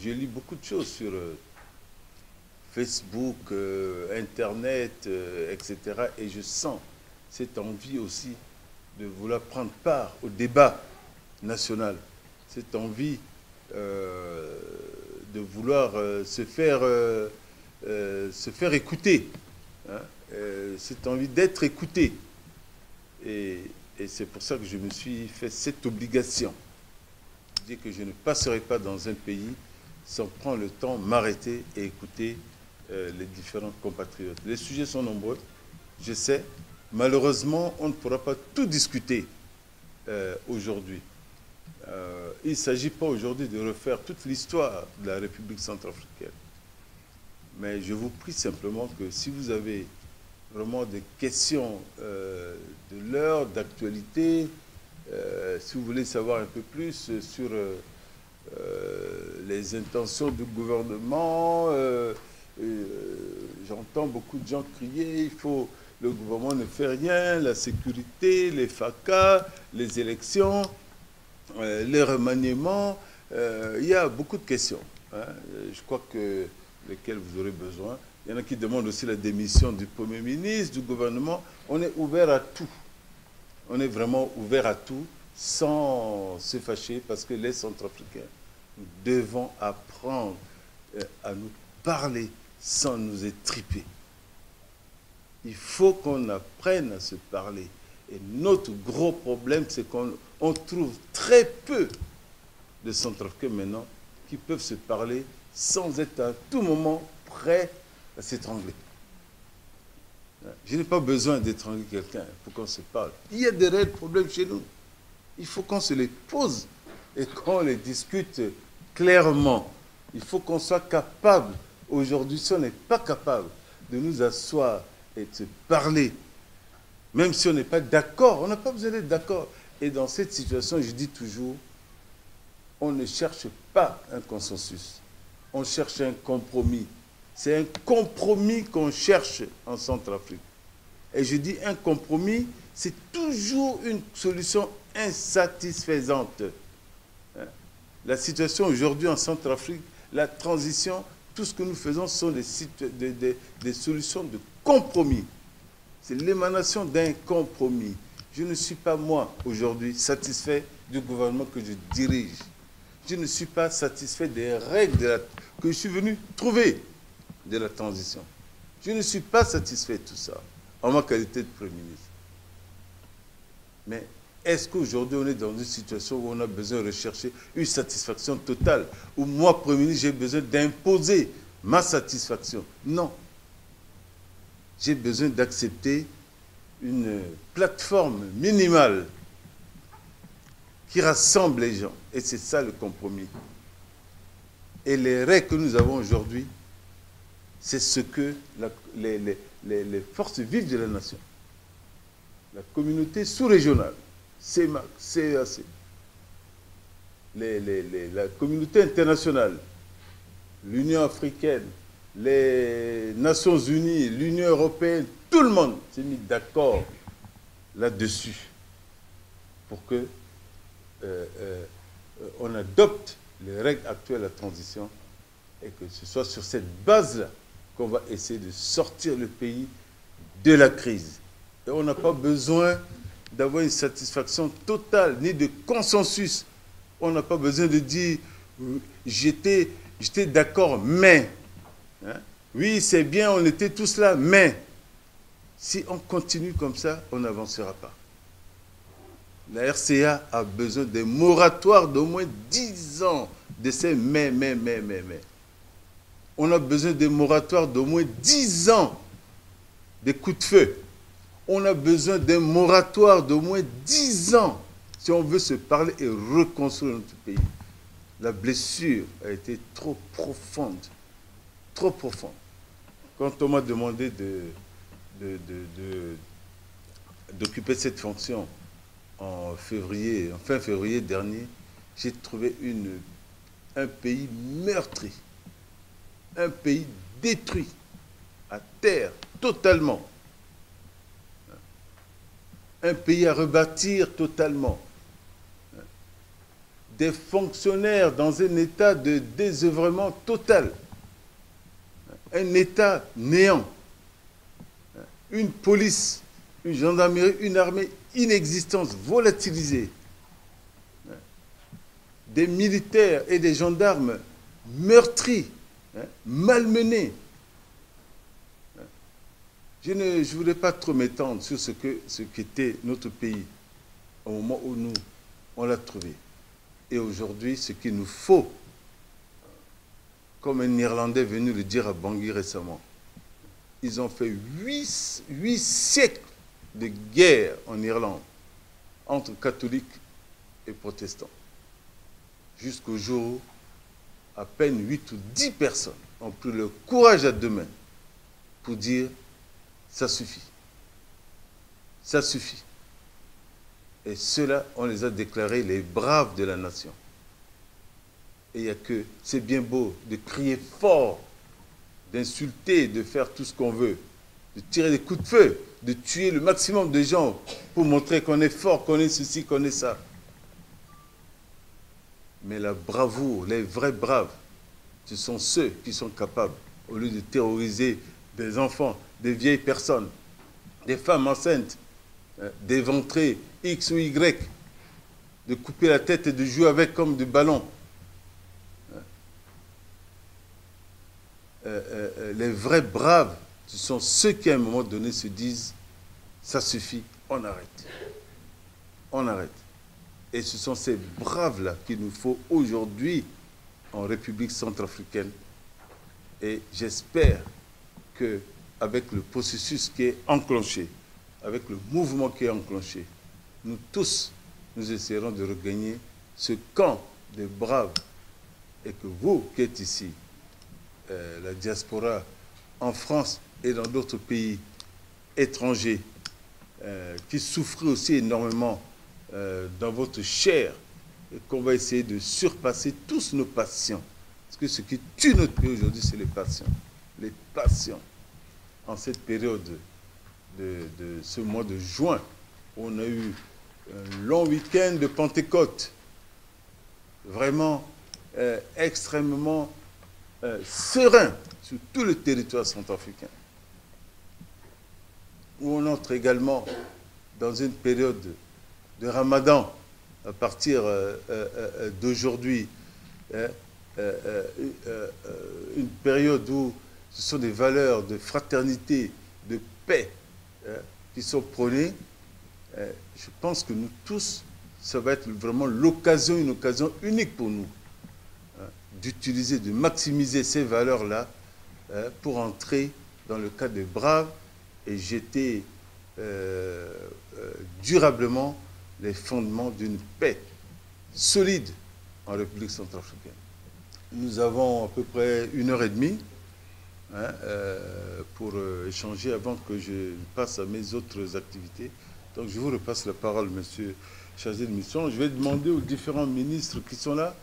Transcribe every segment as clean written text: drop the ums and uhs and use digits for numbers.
je lis beaucoup de choses sur Facebook, Internet, etc. Et je sens cette envie aussi de vouloir prendre part au débat national, cette envie de vouloir se faire écouter, hein, cette envie d'être écouté. Et c'est pour ça que je me suis fait cette obligation. Dire que je ne passerai pas dans un pays sans prendre le temps, m'arrêter et écouter les différents compatriotes. Les sujets sont nombreux, je sais. Malheureusement, on ne pourra pas tout discuter aujourd'hui. Il ne s'agit pas aujourd'hui de refaire toute l'histoire de la République centrafricaine. Mais je vous prie simplement que si vous avez vraiment des questions de l'heure, d'actualité, si vous voulez savoir un peu plus sur les intentions du gouvernement, j'entends beaucoup de gens crier, le gouvernement ne fait rien, la sécurité, les FACA, les élections, les remaniements, il y a beaucoup de questions, hein, je crois que lesquelles vous aurez besoin. Il y en a qui demandent aussi la démission du Premier ministre, du gouvernement. On est ouvert à tout. On est vraiment ouvert à tout sans se fâcher parce que les Centrafricains, nous devons apprendre à nous parler sans nous étriper. Il faut qu'on apprenne à se parler. Et notre gros problème, c'est qu'on trouve très peu de Centrafricains maintenant qui peuvent se parler sans être à tout moment prêts à s'étrangler. Je n'ai pas besoin d'étrangler quelqu'un pour qu'on se parle. Il y a des réels problèmes chez nous. Il faut qu'on se les pose et qu'on les discute clairement. Il faut qu'on soit capable, aujourd'hui, si on n'est pas capable de nous asseoir et de se parler, même si on n'est pas d'accord, on n'a pas besoin d'être d'accord. Et dans cette situation, je dis toujours, on ne cherche pas un consensus. On cherche un compromis. C'est un compromis qu'on cherche en Centrafrique. Et je dis un compromis, c'est toujours une solution insatisfaisante. La situation aujourd'hui en Centrafrique, la transition, tout ce que nous faisons sont des solutions de compromis. C'est l'émanation d'un compromis. Je ne suis pas, moi, aujourd'hui, satisfait du gouvernement que je dirige. Je ne suis pas satisfait des règles que je suis venu trouver de la transition. Je ne suis pas satisfait de tout ça, en ma qualité de Premier ministre. Mais est-ce qu'aujourd'hui, on est dans une situation où on a besoin de rechercher une satisfaction totale, où moi, Premier ministre, j'ai besoin d'imposer ma satisfaction? Non. J'ai besoin d'accepter une plateforme minimale qui rassemble les gens. Et c'est ça le compromis. Et les règles que nous avons aujourd'hui, c'est ce que les forces vives de la nation, la communauté sous-régionale, CEMAC, CEAC, la communauté internationale, l'Union africaine, les Nations unies, l'Union européenne, tout le monde s'est mis d'accord là-dessus pour que on adopte les règles actuelles de la transition et que ce soit sur cette base-là qu'on va essayer de sortir le pays de la crise. Et on n'a pas besoin d'avoir une satisfaction totale, ni de consensus. On n'a pas besoin de dire j'étais d'accord, mais. Hein? Oui, c'est bien, on était tous là, mais. Si on continue comme ça, on n'avancera pas. La RCA a besoin d'un moratoire d'au moins 10 ans de ces mais. On a besoin d'un moratoire d'au moins 10 ans de coups de feu. On a besoin d'un moratoire d'au moins 10 ans si on veut se parler et reconstruire notre pays. La blessure a été trop profonde. Trop profonde. Quand on m'a demandé d'occuper cette fonction en fin février dernier, j'ai trouvé un pays meurtri, un pays détruit, à terre, totalement. Un pays à rebâtir totalement. des fonctionnaires dans un état de désœuvrement total, un état néant, une police, une gendarmerie, une armée inexistante, volatilisée, des militaires et des gendarmes meurtris, malmenés. Je ne voudrais pas trop m'étendre sur ce qu'était notre pays au moment où nous, on l'a trouvé. Et aujourd'hui, ce qu'il nous faut, comme un Irlandais est venu le dire à Bangui récemment, ils ont fait 8 siècles de guerre en Irlande entre catholiques et protestants. Jusqu'au jour où à peine 8 ou 10 personnes ont pris le courage à deux mains pour dire « ça suffit, ça suffit ». Et ceux-là, on les a déclarés les braves de la nation. Et il n'y a que, c'est bien beau de crier fort, d'insulter, de faire tout ce qu'on veut, de tirer des coups de feu, de tuer le maximum de gens pour montrer qu'on est fort, qu'on est ceci, qu'on est ça. Mais la bravoure, les vrais braves, ce sont ceux qui sont capables, au lieu de terroriser des enfants, des vieilles personnes, des femmes enceintes, d'éventrer X ou Y, de couper la tête et de jouer avec comme du ballon. Les vrais braves, ce sont ceux qui à un moment donné se disent « ça suffit, on arrête, on arrête ». Et ce sont ces braves-là qu'il nous faut aujourd'hui en République centrafricaine. Et j'espère qu'avec le processus qui est enclenché, avec le mouvement qui est enclenché, nous tous, nous essaierons de regagner ce camp des braves et que vous qui êtes ici, la diaspora en France et dans d'autres pays étrangers, qui souffrent aussi énormément dans votre chair, et qu'on va essayer de surpasser tous nos passions. Parce que ce qui tue notre pays aujourd'hui, c'est les passions. Les passions. En cette période de ce mois de juin, on a eu un long week-end de Pentecôte, vraiment extrêmement serein sur tout le territoire centrafricain, où on entre également dans une période de Ramadan à partir d'aujourd'hui, une période où ce sont des valeurs de fraternité, de paix qui sont prônées. Je pense que nous tous, ça va être vraiment l'occasion, une occasion unique pour nous, d'utiliser, de maximiser ces valeurs-là pour entrer dans le cadre des braves et jeter durablement les fondements d'une paix solide en République centrafricaine. Nous avons à peu près 1h30 pour échanger avant que je passe à mes autres activités. Donc je vous repasse la parole, monsieur chargé de mission. Je vais demander aux différents ministres qui sont là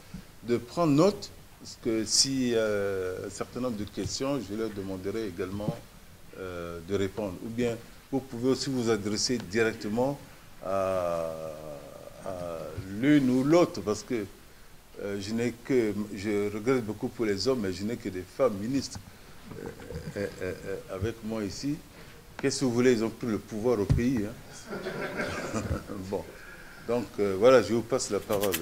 de prendre note, parce que si un certain nombre de questions, je leur demanderai également de répondre. Ou bien vous pouvez aussi vous adresser directement à l'une ou l'autre, parce que je regrette beaucoup pour les hommes, mais je n'ai que des femmes ministres avec moi ici. Qu'est-ce que vous voulez, ils ont pris le pouvoir au pays. Hein. Bon, donc voilà, je vous passe la parole.